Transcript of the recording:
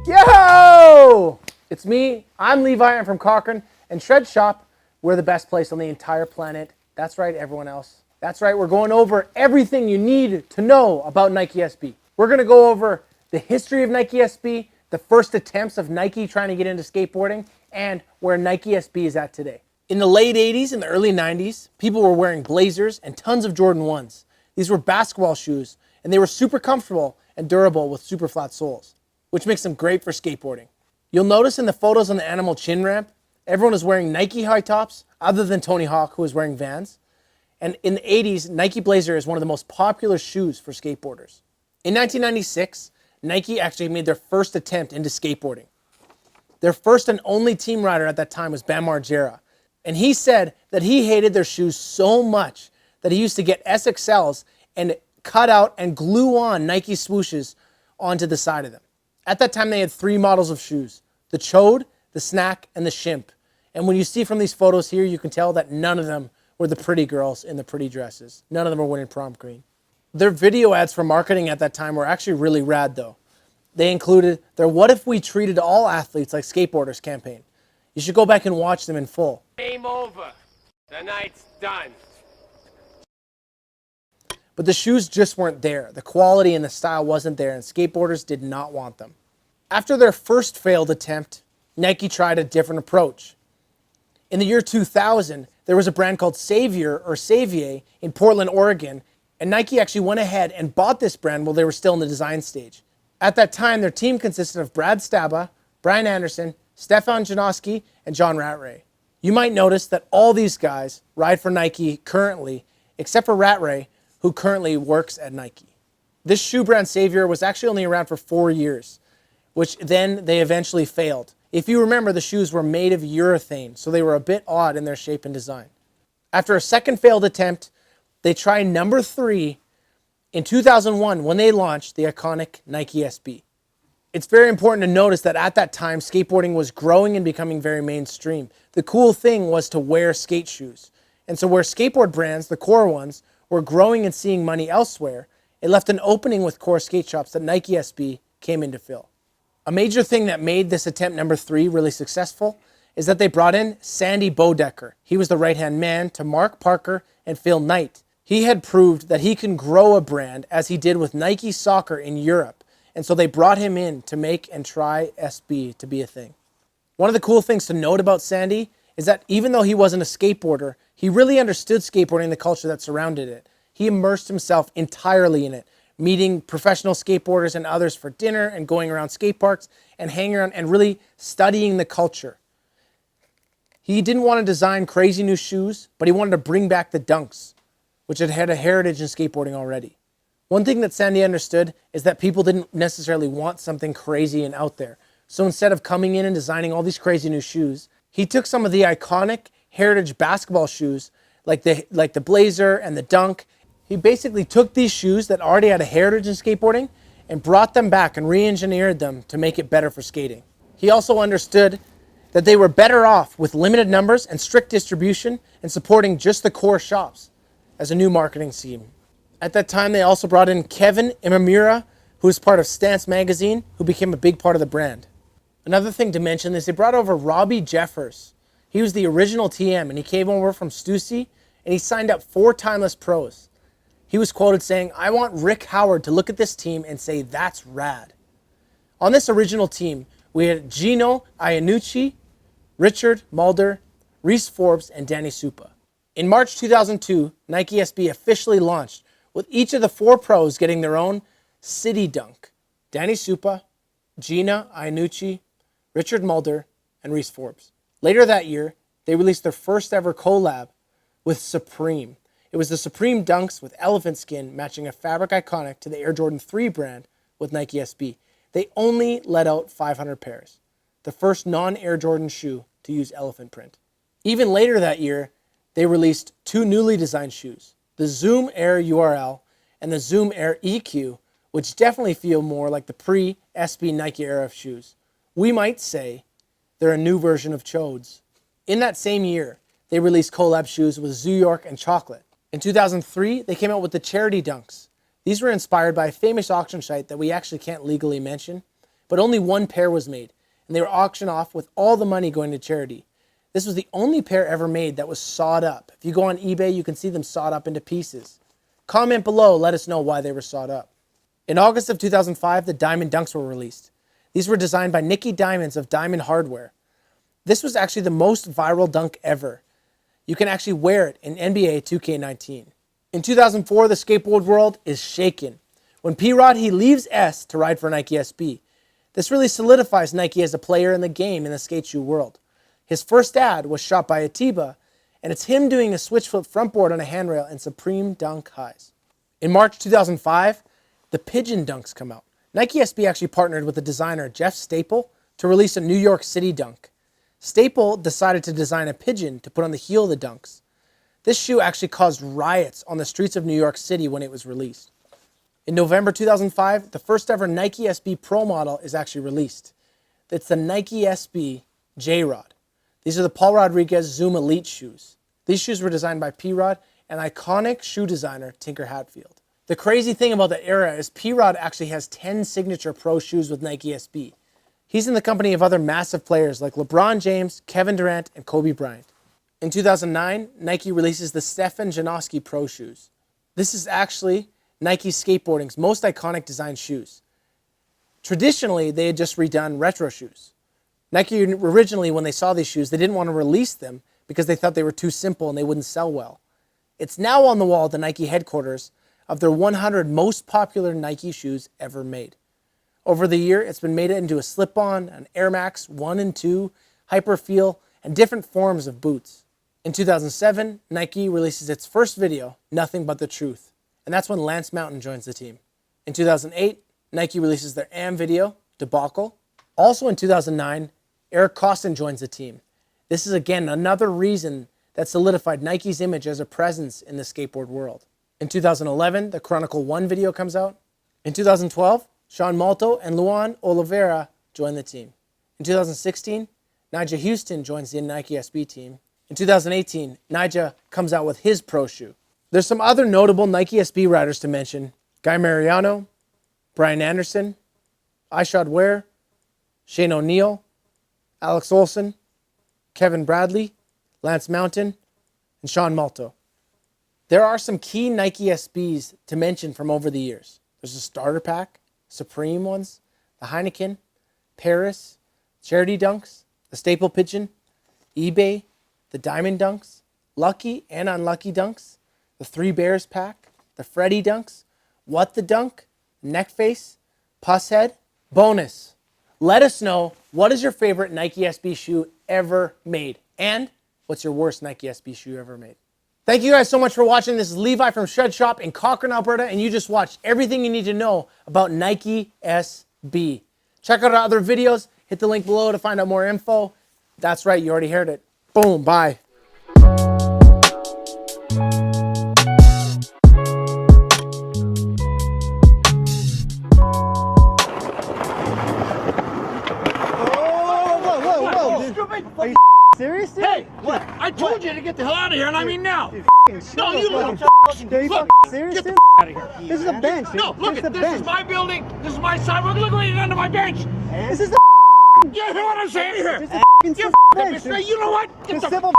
Yo! It's me. I'm Levi. I'm from Cochrane. And Shred Shop, we're the best place on the entire planet. That's right, everyone else. That's right, we're going over everything you need to know about Nike SB. We're going to go over the history of Nike SB, the first attempts of Nike trying to get into skateboarding, and where Nike SB is at today. In the late 80s and the early 90s, people were wearing Blazers and tons of Jordan 1s. These were basketball shoes, and they were super comfortable and durable with super flat soles, which makes them great for skateboarding. You'll notice in the photos on the Animal Chin Ramp, everyone is wearing Nike high tops, other than Tony Hawk, who was wearing Vans. And in the 80s, Nike Blazer is one of the most popular shoes for skateboarders. In 1996, Nike actually made their first attempt into skateboarding. Their first and only team rider at that time was Bam Margera. And he said that he hated their shoes so much that he used to get SXLs and cut out and glue on Nike swooshes onto the side of them. At that time, they had three models of shoes: the Choad, the Snack, and the Shimp. And when you see from these photos here, you can tell that none of them were the pretty girls in the pretty dresses. None of them were winning prom queen. Their video ads for marketing at that time were actually really rad though. They included their "What if we treated all athletes like skateboarders" campaign. You should go back and watch them in full. Game over. The night's done. But the shoes just weren't there. The quality and the style wasn't there, and skateboarders did not want them. After their first failed attempt, Nike tried a different approach. In the year 2000, there was a brand called Savier or Savier in Portland, Oregon, and Nike actually went ahead and bought this brand while they were still in the design stage. At that time, their team consisted of Brad Staba, Brian Anderson, Stephan Janoski, and John Rattray. You might notice that all these guys ride for Nike currently, except for Rattray, who currently works at Nike. This shoe brand, Savier, was actually only around for 4 years, which then they eventually failed. If you remember, the shoes were made of urethane, so they were a bit odd in their shape and design. After a second failed attempt, they tried number 3 in 2001 when they launched the iconic Nike SB. It's very important to notice that at that time, skateboarding was growing and becoming very mainstream. The cool thing was to wear skate shoes. And so where skateboard brands, the core ones, were growing and seeing money elsewhere, it left an opening with core skate shops that Nike SB came in to fill. A major thing that made this attempt number 3 really successful is that they brought in Sandy Bodecker. He was the right-hand man to Mark Parker and Phil Knight. He had proved that he can grow a brand as he did with Nike Soccer in Europe. And so they brought him in to make and try SB to be a thing. One of the cool things to note about Sandy is that even though he wasn't a skateboarder, he really understood skateboarding and the culture that surrounded it. He immersed himself entirely in it, meeting professional skateboarders and others for dinner and going around skate parks and hanging around and really studying the culture. He didn't want to design crazy new shoes, but he wanted to bring back the dunks, which had a heritage in skateboarding already. One thing that Sandy understood is that people didn't necessarily want something crazy and out there. So instead of coming in and designing all these crazy new shoes, he took some of the iconic heritage basketball shoes like the Blazer and the Dunk. He basically took these shoes that already had a heritage in skateboarding and brought them back and re-engineered them to make it better for skating. He also understood that they were better off with limited numbers and strict distribution and supporting just the core shops as a new marketing scheme. At that time, they also brought in Kevin Imamura, who was part of Stance magazine, who became a big part of the brand. Another thing to mention is they brought over Robbie Jeffers. He was the original TM, and he came over from Stussy, and he signed up 4 timeless pros. He was quoted saying, "I want Rick Howard to look at this team and say, that's rad." On this original team, we had Gino Iannucci, Richard Mulder, Reese Forbes, and Danny Supa. In March 2002, Nike SB officially launched, with each of the 4 pros getting their own City Dunk: Danny Supa, Gina Iannucci, Richard Mulder, and Reese Forbes. Later that year, they released their first ever collab with Supreme. It was the Supreme Dunks with elephant skin, matching a fabric iconic to the Air Jordan 3 brand with Nike SB. They only let out 500 pairs, the first non-Air Jordan shoe to use elephant print. Even later that year, they released 2 newly designed shoes, the Zoom Air URL and the Zoom Air EQ, which definitely feel more like the pre-SB Nike era of shoes. We might say they're a new version of Choads. In that same year, they released collab shoes with Zoo York and Chocolate. In 2003, they came out with the Charity Dunks. These were inspired by a famous auction site that we actually can't legally mention, but only one pair was made, and they were auctioned off with all the money going to charity. This was the only pair ever made that was sawed up. If you go on eBay, you can see them sawed up into pieces. Comment below, let us know why they were sawed up. In August of 2005, the Diamond Dunks were released. These were designed by Nicky Diamonds of Diamond Hardware. This was actually the most viral dunk ever. You can actually wear it in NBA 2K19. In 2004, the skateboard world is shaken. When P-Rod, he leaves S to ride for Nike SB. This really solidifies Nike as a player in the game in the skate shoe world. His first ad was shot by Atiba, and it's him doing a switch flip front board on a handrail in Supreme Dunk highs. In March 2005, the Pigeon Dunks come out. Nike SB actually partnered with the designer Jeff Staple to release a New York City dunk. Staple decided to design a pigeon to put on the heel of the dunks. This shoe actually caused riots on the streets of New York City when it was released. In November 2005, the first ever Nike SB Pro model is actually released. It's the Nike SB J-Rod. These are the Paul Rodriguez Zoom Elite shoes. These shoes were designed by P-Rod and iconic shoe designer Tinker Hatfield. The crazy thing about that era is P-Rod actually has 10 signature pro shoes with Nike SB. He's in the company of other massive players like LeBron James, Kevin Durant, and Kobe Bryant. In 2009, Nike releases the Stephan Janoski Pro shoes. This is actually Nike skateboarding's most iconic design shoes. Traditionally, they had just redone retro shoes. Nike originally, when they saw these shoes, they didn't want to release them because they thought they were too simple and they wouldn't sell well. It's now on the wall at the Nike headquarters of their 100 most popular Nike shoes ever made. Over the year, it's been made into a slip-on, an Air Max 1 and 2, Hyperfeel, and different forms of boots. In 2007, Nike releases its first video, Nothing But the Truth, and that's when Lance Mountain joins the team. In 2008, Nike releases their AM video, Debacle. Also in 2009, Eric Koston joins the team. This is again another reason that solidified Nike's image as a presence in the skateboard world. In 2011, the Chronicle 1 video comes out. In 2012, Sean Malto and Luan Oliveira join the team. In 2016, Nyjah Houston joins the Nike SB team. In 2018, Nyjah comes out with his pro shoe. There's some other notable Nike SB riders to mention. Guy Mariano, Brian Anderson, Ishod Ware, Shane O'Neill, Alex Olson, Kevin Bradley, Lance Mountain, and Sean Malto. There are some key Nike SBs to mention from over the years. There's a starter pack, Supreme ones, the Heineken, Paris, Charity Dunks, the Staple Pigeon, eBay, the Diamond Dunks, Lucky and Unlucky Dunks, the Three Bears pack, the Freddy Dunks, What the Dunk, Neck Face, Puss Head. Bonus, let us know what is your favorite Nike SB shoe ever made and what's your worst Nike SB shoe ever made. Thank you guys so much for watching. This is Levi from Shred Shop in Cochrane, Alberta, and you just watched everything you need to know about Nike SB. Check out our other videos. Hit the link below to find out more info. That's right, you already heard it. Boom, bye. Are you serious, dude? Hey, what? I told you to get the hell out of here, and I mean now. No, you little fucking Are you look, serious, get the dude? out of here. This is a bench, dude. No, look, This is a this bench. is my building. This is my sidewalk. Look right under my bench. This is You hear what I'm saying here? just a You bench, dude. You know what? Get Just the civil